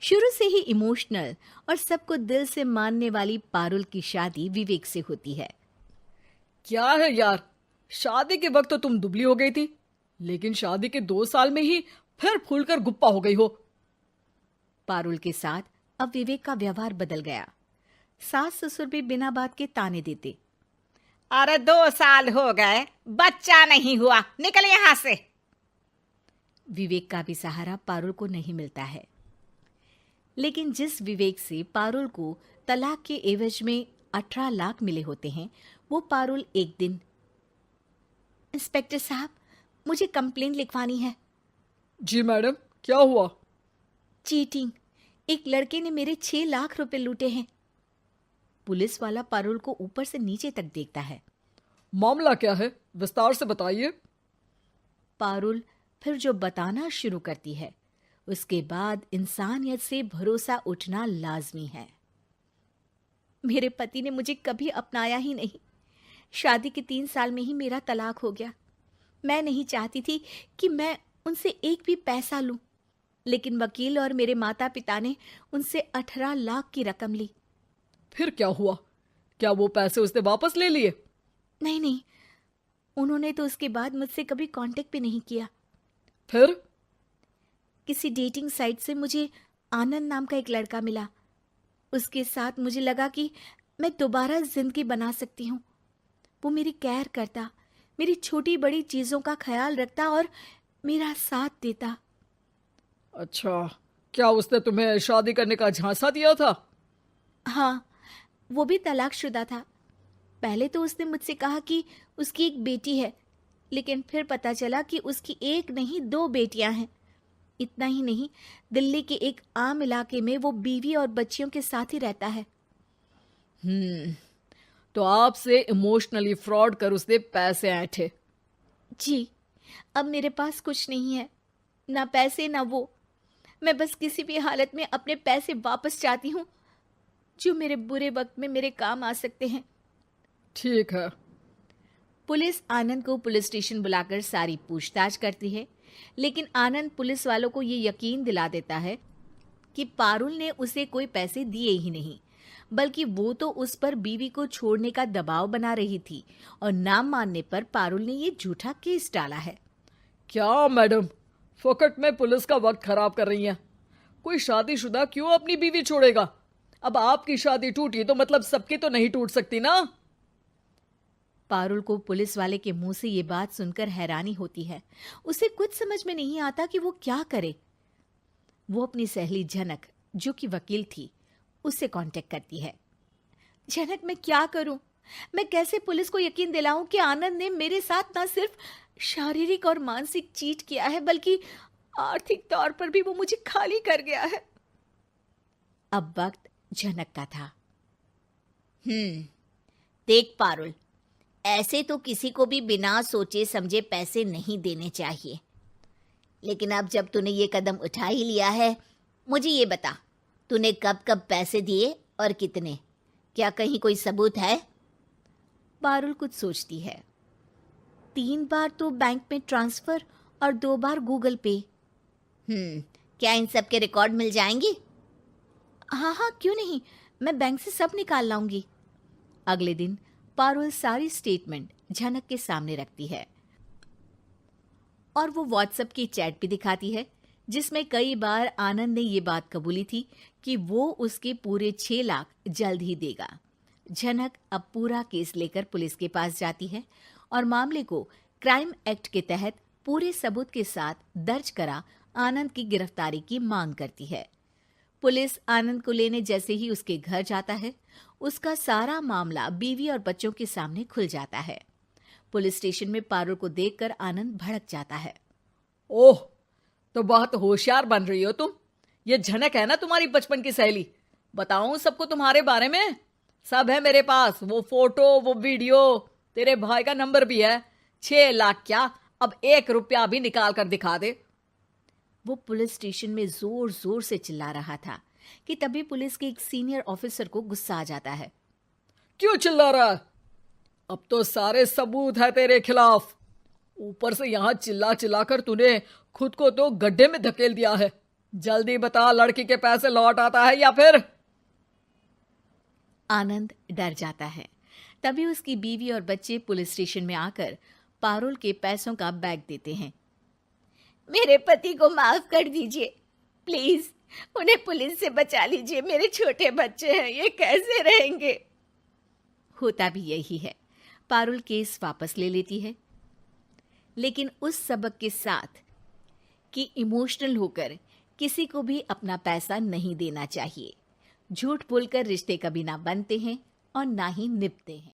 शुरू से ही इमोशनल और सबको दिल से मानने वाली पारुल की शादी विवेक से होती है। क्या है यार, शादी के वक्त तो तुम दुबली हो गई थी, लेकिन शादी के 2 साल में ही फिर फूलकर गुप्पा हो गई हो। पारुल के साथ अब विवेक का व्यवहार बदल गया। सास ससुर भी बिना बात के ताने देते। अरे 2 साल हो गए, बच्चा नहीं हुआ, निकल यहां से। विवेक का भी सहारा पारुल को नहीं मिलता है। लेकिन जिस विवेक से पारुल को तलाक के एवज में 18 लाख मिले होते हैं, वो पारुल एक दिन, इंस्पेक्टर साहब, मुझे कंप्लेंट लिखवानी है। जी मैडम, क्या हुआ? चीटिंग, एक लड़के ने मेरे 6 लाख रुपए लूटे हैं। पुलिस वाला पारुल को ऊपर से नीचे तक देखता है। मामला क्या है, विस्तार से बताइए। पारुल फिर जो बताना शुरू करती है, उसके बाद इंसानियत से भरोसा उठना लाजमी है। मेरे पति ने मुझे कभी अपनाया ही नहीं। शादी के 3 साल में ही मेरा तलाक हो गया। मैं नहीं चाहती थी कि मैं उनसे एक भी पैसा लूं, लेकिन वकील और मेरे माता पिता ने उनसे 18 लाख की रकम ली। फिर क्या हुआ? क्या वो पैसे उसने वापस ले लिए? नहीं नहीं, उन्होंने तो उसके बाद मुझसे कभी कांटेक्ट भी नहीं किया। फिर? किसी डेटिंग साइट से मुझे आनंद नाम का एक लड़का मिला। उसके साथ मुझे लगा कि मैं दोबारा जिंदगी बना सकती हूँ। वो मेरी केयर करता, मेरी छोटी बड़ी चीजों का ख्याल रखता और मेरा साथ देता। अच्छा, क्या उसने तुम्हें शादी करने का झांसा दिया था? हाँ, वो भी तलाकशुदा था। पहले तो उसने मुझसे कहा कि उसकी एक बेटी है, लेकिन फिर पता चला कि उसकी एक नहीं 2 बेटियां हैं। इतना ही नहीं, दिल्ली के एक आम इलाके में वो बीवी और बच्चियों के साथ ही रहता है। तो आपसे इमोशनली फ्रॉड कर उसने पैसे ऐंठे? जी, अब मेरे पास कुछ नहीं है, ना पैसे ना वो। मैं बस किसी भी हालत में अपने पैसे वापस चाहती हूँ, जो मेरे बुरे वक्त में मेरे काम आ सकते हैं। ठीक है। पुलिस आनंद को पुलिस स्टेशन बुलाकर सारी पूछताछ करती है, लेकिन आनंद पुलिस वालों को ये यकीन दिला देता है कि पारुल ने उसे कोई पैसे दिए ही नहीं, बल्कि वो तो उस पर बीवी को छोड़ने का दबाव बना रही थी और ना मानने पर पारुल ने ये झूठा केस डाला है। क्या मैडम, फोकट में पुलिस का वक्त खराब कर रही हैं? कोई शादीशुदा क्यों अपनी बीवी छोड़ेगा? अब आपकी शादी टूटी तो मतलब सबकी तो नहीं टूट सकती ना। पारुल को पुलिस वाले के मुंह से ये बात सुनकर हैरानी होती है। उसे कुछ समझ में नहीं आता कि वो क्या करे। वो अपनी सहेली झनक, जो कि वकील थी, उससे कांटेक्ट करती है। झनक, मैं क्या करूं? मैं कैसे पुलिस को यकीन दिलाऊं कि आनंद ने मेरे साथ न सिर्फ शारीरिक और मानसिक चीट किया है, बल्कि आर्थिक तौर पर भी वो मुझे खाली कर गया है। अब वक्त झनक का था। देख पारुल, ऐसे तो किसी को भी बिना सोचे समझे पैसे नहीं देने चाहिए, लेकिन अब जब तूने ये कदम उठा ही लिया है, मुझे ये बता, तूने कब कब पैसे दिए और कितने? क्या कहीं कोई सबूत है? पारुल कुछ सोचती है। 3 बार तो बैंक में ट्रांसफर और 2 बार गूगल पे। क्या इन सब के रिकॉर्ड मिल जाएंगे? हाँ हाँ, क्यों नहीं, मैं बैंक से सब निकाल लाऊंगी। अगले दिन पारुल सारी स्टेटमेंट झनक के सामने रखती है और वो व्हाट्सएप की चैट भी दिखाती है, जिसमें कई बार आनंद ने ये बात कबूली थी कि वो उसके पूरे 6 लाख जल्द ही देगा। झनक अब पूरा केस लेकर पुलिस के पास जाती है और मामले को क्राइम एक्ट के तहत पूरे सबूत के साथ दर्ज करा आनंद की गिरफ्तारी की मांग करती है। पुलिस आनंद को लेने जैसे ही उसके घर जाता है, उसका सारा मामला बीवी और बच्चों के सामने खुल जाता है। पुलिस स्टेशन में पारुल को देखकर आनंद भड़क जाता है। ओह, तो बहुत होशियार बन रही हो तुम। ये झनक है ना तुम्हारी बचपन की सहेली? बताऊं सबको तुम्हारे बारे में? सब है मेरे पास, वो फोटो, वो वीडियो, तेरे भाई का नंबर भी है। 6 लाख क्या, अब 1 रुपया भी निकाल कर दिखा दे। वो पुलिस स्टेशन में जोर जोर से चिल्ला रहा था कि तभी पुलिस के एक सीनियर ऑफिसर को गुस्सा आ जाता है। क्यों चिल्ला रहा है? अब तो सारे सबूत है तेरे खिलाफ। ऊपर से यहां चिल्ला चिल्ला कर तूने खुद को तो गड्ढे में धकेल दिया है। जल्दी बता, लड़की के पैसे लौट आता है या फिर? आनंद डर जाता है। तभी उसकी बीवी और बच्चे पुलिस स्टेशन में आकर पारुल के पैसों का बैग देते हैं। मेरे पति को माफ कर दीजिए, प्लीज उन्हें पुलिस से बचा लीजिए। मेरे छोटे बच्चे हैं, ये कैसे रहेंगे? होता भी यही है। पारुल केस वापस ले लेती है, लेकिन उस सबक के साथ कि इमोशनल होकर किसी को भी अपना पैसा नहीं देना चाहिए। झूठ बोलकर रिश्ते कभी ना बनते हैं और ना ही निभते हैं।